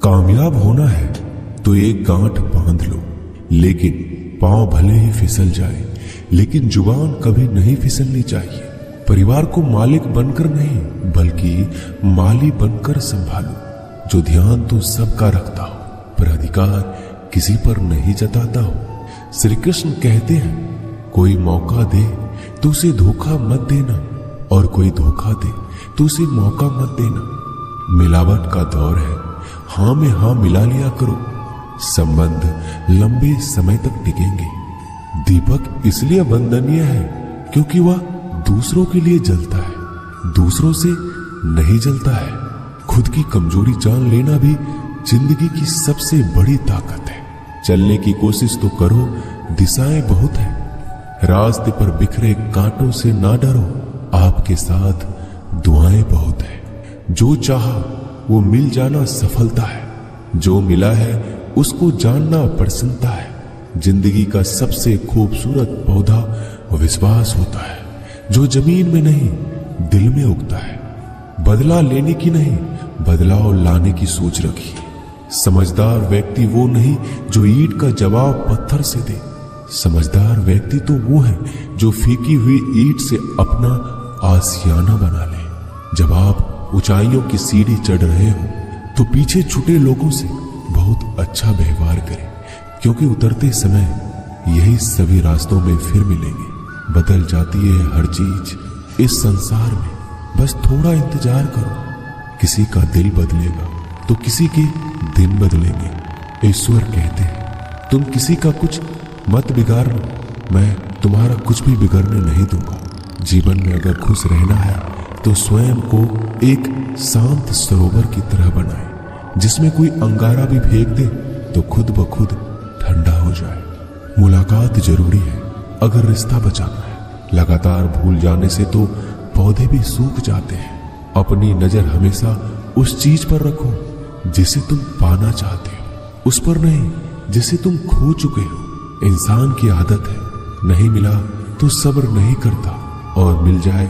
कामयाब होना है तो एक गांठ बांध लो, लेकिन पांव भले ही फिसल जाए, लेकिन जुबान कभी नहीं फिसलनी चाहिए। परिवार को मालिक बनकर नहीं, बल्कि माली बनकर संभालो, जो ध्यान तो सबका रखता हो पर अधिकार किसी पर नहीं जताता हो। श्री कृष्ण कहते हैं, कोई मौका दे तो उसे धोखा मत देना, और कोई धोखा दे तो उसे मौका मत देना। मिलावट का दौर है, हाँ में हाँ मिला लिया करो, संबंध लंबे समय तक टिकेंगे। दीपक इसलिए वंदनीय है क्योंकि वह दूसरों के लिए जलता है, दूसरों से नहीं जलता है। खुद की कमजोरी जान लेना भी जिंदगी की सबसे बड़ी ताकत है। चलने की कोशिश तो करो, दिशाएं बहुत है। रास्ते पर बिखरे कांटों से ना डरो, आपके साथ दुआएं बहुत है। जो चाहा वो मिल जाना सफलता है, जो मिला है उसको जानना प्रसन्नता है। जिंदगी का सबसे खूबसूरत पौधा विश्वास होता है, जो जमीन में नहीं दिल में उगता है। बदला लेने की नहीं, बदलाव लाने की सोच रखिए। समझदार व्यक्ति वो नहीं जो ईंट का जवाब पत्थर से दे, समझदार व्यक्ति तो वो है जो फीकी हुई ईंट से अपना आशियाना बना ले। जब आप ऊंचाइयों की सीढ़ी चढ़ रहे हो तो पीछे छूटे लोगों से बहुत अच्छा व्यवहार करें, क्योंकि उतरते समय यही सभी रास्तों में फिर मिलेंगे। बदल जाती है हर चीज इस संसार में, बस थोड़ा इंतजार करो। किसी का दिल बदलेगा तो किसी के दिन बदलेंगे। ईश्वर कहते हैं, तुम किसी का कुछ मत बिगाड़ना, मैं तुम्हारा कुछ भी बिगड़ने नहीं दूंगा। जीवन में अगर खुश रहना है तो स्वयं को एक शांत सरोवर की तरह बनाए, जिसमें कोई अंगारा भी फेंक दे तो खुद ब खुद ठंडा हो जाए। मुलाकात जरूरी है अगर रिश्ता बचाना है। लगातार भूल जाने से तो पौधे भी सूख जाते हैं। अपनी नजर हमेशा उस चीज पर रखो जिसे तुम पाना चाहते हो, उस पर नहीं जिसे तुम खो चुके हो। इंसान की आदत है, नहीं मिला तो सब्र नहीं करता, और मिल जाए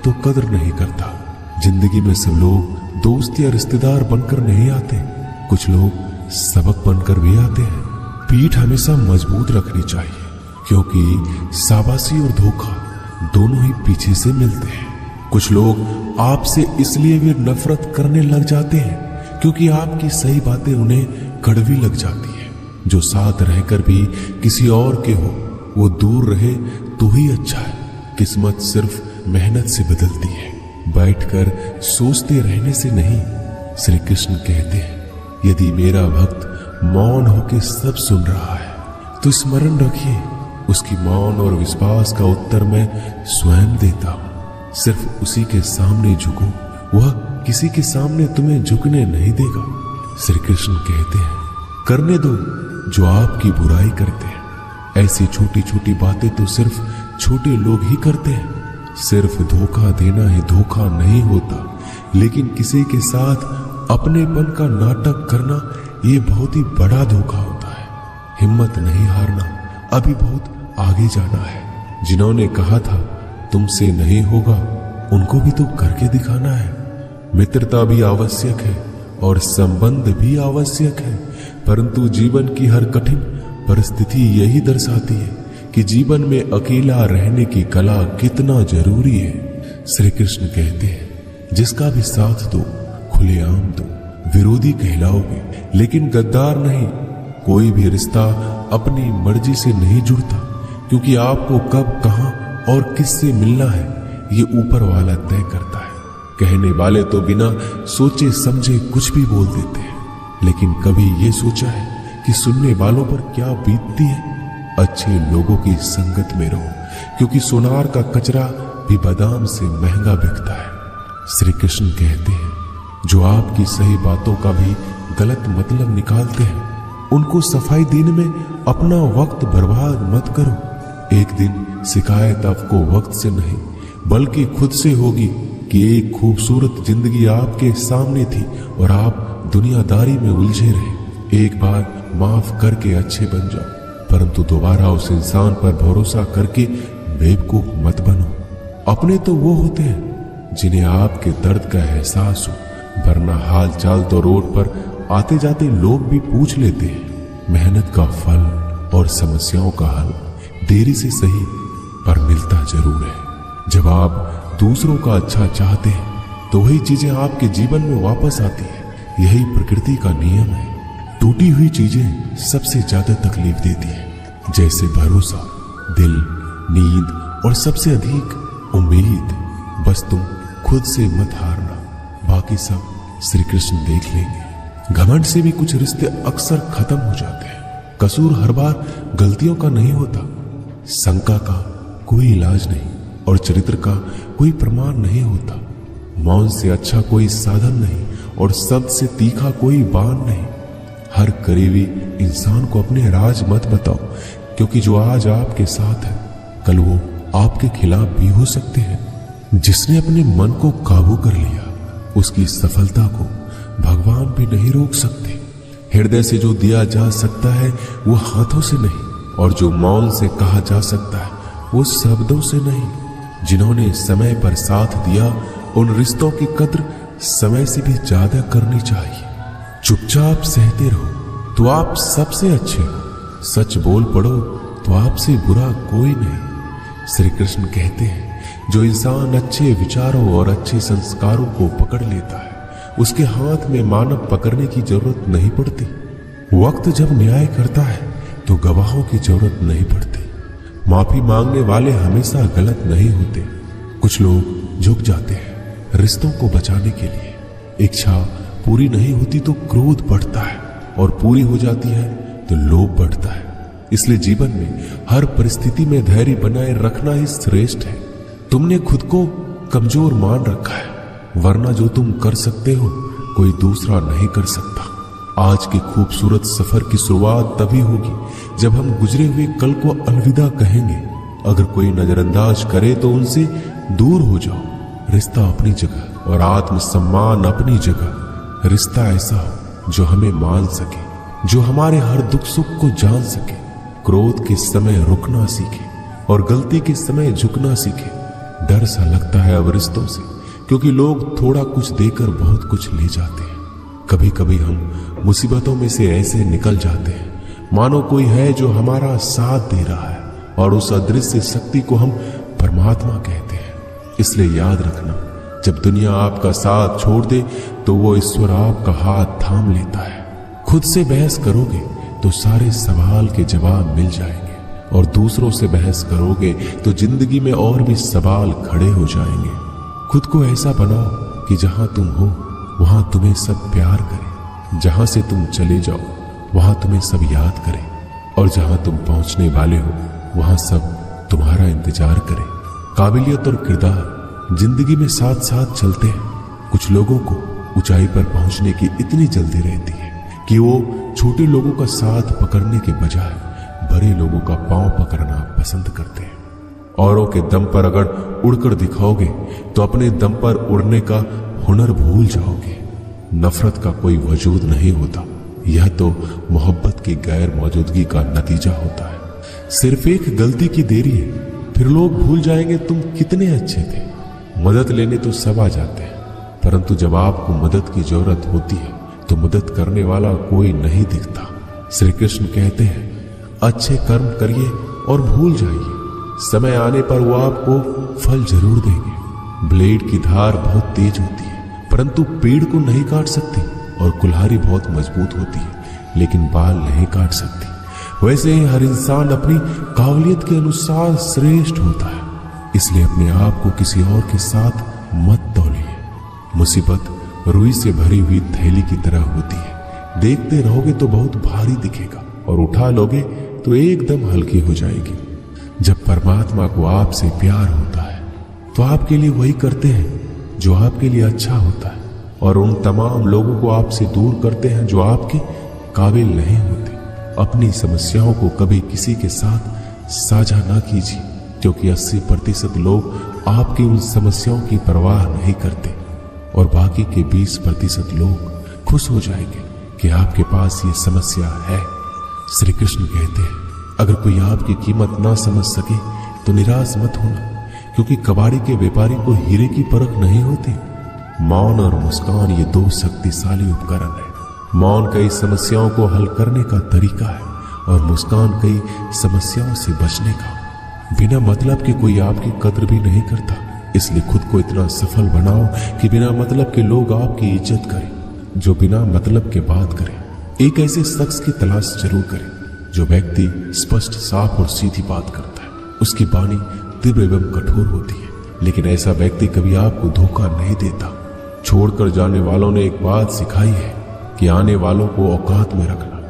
तो कदर नहीं करता। जिंदगी में सब लोग दोस्त या रिश्तेदार बनकर नहीं आते, कुछ लोग सबक बनकर भी आते हैं। पीठ हमेशा मजबूत रखनी चाहिए, क्योंकि शाबाशी और धोखा दोनों ही पीछे से मिलते हैं। कुछ लोग आपसे इसलिए भी नफरत करने लग जाते हैं क्योंकि आपकी सही बातें उन्हें कड़वी लग जाती है। जो साथ रहकर भी किसी और के हो, वो दूर रहे तो ही अच्छा है। किस्मत सिर्फ मेहनत से बदलती है, बैठकर सोचते रहने से नहीं। श्री कृष्ण कहते हैं, यदि मेरा भक्त मौन होकर सब सुन रहा है तो स्मरण रखिए, उसकी मौन और विश्वास का उत्तर मैं स्वयं देता हूं। सिर्फ उसी के सामने झुको, वह किसी के सामने तुम्हें झुकने नहीं देगा। श्री कृष्ण कहते हैं, करने दो जो आपकी बुराई करते हैं। ऐसी छोटी छोटी बातें तो सिर्फ छोटे लोग ही करते हैं। सिर्फ धोखा देना ही धोखा नहीं होता, लेकिन किसी के साथ अपनेपन का नाटक करना ये बहुत ही बड़ा धोखा होता है। हिम्मत नहीं हारना, अभी बहुत आगे जाना है। जिन्होंने कहा था तुमसे नहीं होगा, उनको भी तो करके दिखाना है। मित्रता भी आवश्यक है और संबंध भी आवश्यक है, परंतु जीवन की हर कठिन परिस्थिति यही दर्शाती है कि जीवन में अकेला रहने की कला कितना जरूरी है। श्री कृष्ण कहते हैं, जिसका भी साथ दो खुलेआम दो, विरोधी कहलाओगे लेकिन गद्दार नहीं। कोई भी रिश्ता अपनी मर्जी से नहीं जुड़ता, क्योंकि आपको कब, कहां और किससे मिलना है ये ऊपर वाला तय करता है। कहने वाले तो बिना सोचे समझे कुछ भी बोल देते हैं, लेकिन कभी ये सोचा है कि सुनने वालों पर क्या बीतती है? अच्छे लोगों की संगत में रहो, क्योंकि सोनार का कचरा भी बादाम से महंगा बिकता है। श्री कृष्ण कहते हैं, जो आपकी सही बातों का भी गलत मतलब निकालते हैं, उनको सफाई देने में अपना वक्त बर्बाद मत करो। एक दिन शिकायत आपको वक्त से नहीं बल्कि खुद से होगी कि एक खूबसूरत जिंदगी आपके सामने थी और आप दुनियादारी में उलझे रहे। एक बार माफ करके अच्छे बन जाओ, परंतु दोबारा उस इंसान पर भरोसा करके बेवकूफ मत बनो। अपने तो वो होते हैं जिन्हें आपके दर्द का एहसास हो, वरना हाल चाल तो रोड पर आते जाते लोग भी पूछ लेते हैं। मेहनत का फल और समस्याओं का हल देरी से सही पर मिलता जरूर है। जब आप दूसरों का अच्छा चाहते हैं तो वही चीजें आपके जीवन में वापस आती है। यही प्रकृति का नियम है। टूटी हुई चीजें सबसे ज्यादा तकलीफ देती हैं, जैसे भरोसा, दिल, नींद और सबसे अधिक उम्मीद। बस तुम खुद से मत हारना, बाकी सब श्री कृष्ण देख लेंगे। घमंड से भी कुछ रिश्ते अक्सर खत्म हो जाते हैं। कसूर हर बार गलतियों का नहीं होता, शंका का कोई इलाज नहीं और चरित्र का कोई प्रमाण नहीं होता। मौन से अच्छा कोई साधन नहीं और शब्द से तीखा कोई बाण नहीं। हर करीबी इंसान को अपने राज मत बताओ, क्योंकि जो आज आपके साथ है कल वो आपके खिलाफ भी हो सकते हैं। जिसने अपने मन को काबू कर लिया उसकी सफलता को भगवान भी नहीं रोक सकते। हृदय से जो दिया जा सकता है वो हाथों से नहीं, और जो मौन से कहा जा सकता है वो शब्दों से नहीं। जिन्होंने समय पर साथ दिया उन रिश्तों की कद्र समय से भी ज्यादा करनी चाहिए। चुपचाप सहते रहो तो आप सबसे अच्छे हो, सच बोल पड़ो तो आपसे बुरा कोई नहीं। श्री कृष्ण कहते हैं जो इंसान अच्छे विचारों और अच्छे संस्कारों को पकड़ लेता है उसके हाथ में मानव पकड़ने की जरूरत नहीं पड़ती। वक्त जब न्याय करता है तो गवाहों की जरूरत नहीं पड़ती। माफी मांगने वाले हमेशा गलत नहीं होते। कुछ लोग झुक जाते हैं रिश्तों को बचाने के लिए। इच्छा पूरी नहीं होती तो क्रोध बढ़ता है, और पूरी हो जाती है तो लोभ बढ़ता है। इसलिए जीवन में हर परिस्थिति में धैर्य बनाए रखना ही श्रेष्ठ है। तुमने खुद को कमजोर मान रखा है, वरना जो तुम कर सकते हो कोई दूसरा नहीं कर सकता। आज के खूबसूरत सफर की शुरुआत तभी होगी जब हम गुजरे हुए कल को अलविदा कहेंगे। अगर कोई नजरअंदाज करे तो उनसे दूर हो जाओ। रिश्ता अपनी जगह और आत्मसम्मान अपनी जगह। रिश्ता ऐसा हो जो हमें मान सके, जो हमारे हर दुख सुख को जान सके, क्रोध के समय रुकना सीखे और गलती के समय झुकना सीखे। डर सा लगता है अब रिश्तों से, क्योंकि लोग थोड़ा कुछ देकर बहुत कुछ ले जाते हैं। कभी कभी हम मुसीबतों में से ऐसे निकल जाते हैं मानो कोई है जो हमारा साथ दे रहा है, और उस अदृश्य शक्ति को हम परमात्मा कहते हैं। इसलिए याद रखना, जब दुनिया आपका साथ छोड़ दे तो वो ईश्वर आपका हाथ थाम लेता है। खुद से बहस करोगे तो सारे सवाल के जवाब मिल जाएंगे, और दूसरों से बहस करोगे तो जिंदगी में और भी सवाल खड़े हो जाएंगे। खुद को ऐसा बनाओ कि जहां तुम हो वहां तुम्हें सब प्यार करें, जहां से तुम चले जाओ वहां तुम्हें सब याद करें, और जहां तुम पहुंचने वाले हो वहां सब तुम्हारा इंतजार करें। काबिलियत और किरदार जिंदगी में साथ साथ चलते हैं। कुछ लोगों को ऊंचाई पर पहुंचने की इतनी जल्दी रहती है कि वो छोटे लोगों का साथ पकड़ने के बजाय बड़े लोगों का पांव पकड़ना पसंद करते हैं। औरों के दम पर अगर उड़कर दिखाओगे तो अपने दम पर उड़ने का हुनर भूल जाओगे। नफरत का कोई वजूद नहीं होता, यह तो मोहब्बत की गैर मौजूदगी का नतीजा होता है। सिर्फ एक गलती की देरी है, फिर लोग भूल जाएंगे तुम कितने अच्छे थे। मदद लेने तो सब आ जाते हैं, परंतु जब आपको मदद की जरूरत होती है तो मदद करने वाला कोई नहीं दिखता। श्री कृष्ण कहते हैं अच्छे कर्म करिए और भूल जाइए, समय आने पर वो आपको फल जरूर देंगे। ब्लेड की धार बहुत तेज होती है, परंतु पेड़ को नहीं काट सकती, और कुल्हाड़ी बहुत मजबूत होती है लेकिन बाल नहीं काट सकती। वैसे ही हर इंसान अपनी काबिलियत के अनुसार श्रेष्ठ होता है। इसलिए अपने आप को किसी और के साथ मत तौलिए। मुसीबत रुई से भरी हुई थैली की तरह होती है, देखते रहोगे तो बहुत भारी दिखेगा, और उठा लोगे तो एकदम हल्की हो जाएगी। जब परमात्मा को आपसे प्यार होता है तो आपके लिए वही करते हैं जो आपके लिए अच्छा होता है, और उन तमाम लोगों को आपसे दूर करते हैं जो आपके काबिल नहीं होते। अपनी समस्याओं को कभी किसी के साथ साझा ना कीजिए, क्योंकि 80% लोग आपकी उन समस्याओं की परवाह नहीं करते, और बाकी के 20% लोग खुश हो जाएंगे कि आपके पास ये समस्या है। श्री कृष्ण कहते हैं अगर कोई आपकी कीमत ना समझ सके तो निराश मत होना, क्योंकि कबाड़ी के व्यापारी को हीरे की परख नहीं होती। मौन और मुस्कान ये दो शक्तिशाली उपकरण है मौन कई समस्याओं को हल करने का तरीका है और मुस्कान कई समस्याओं से बचने का। बिना मतलब के कोई आपकी कद्र भी नहीं करता, इसलिए खुद को इतना सफल बनाओ कि बिना मतलब के लोग आपकी इज्जत करें, जो बिना मतलब के बात करें। एक ऐसे शख्स की तलाश जरूर करें जो व्यक्ति स्पष्ट, साफ और सीधी बात करता है। उसकी वाणी तीव्र एवं कठोर होती है, लेकिन ऐसा व्यक्ति कभी आपको धोखा नहीं देता। छोड़कर जाने वालों ने एक बात सिखाई है कि आने वालों को औकात में रखना।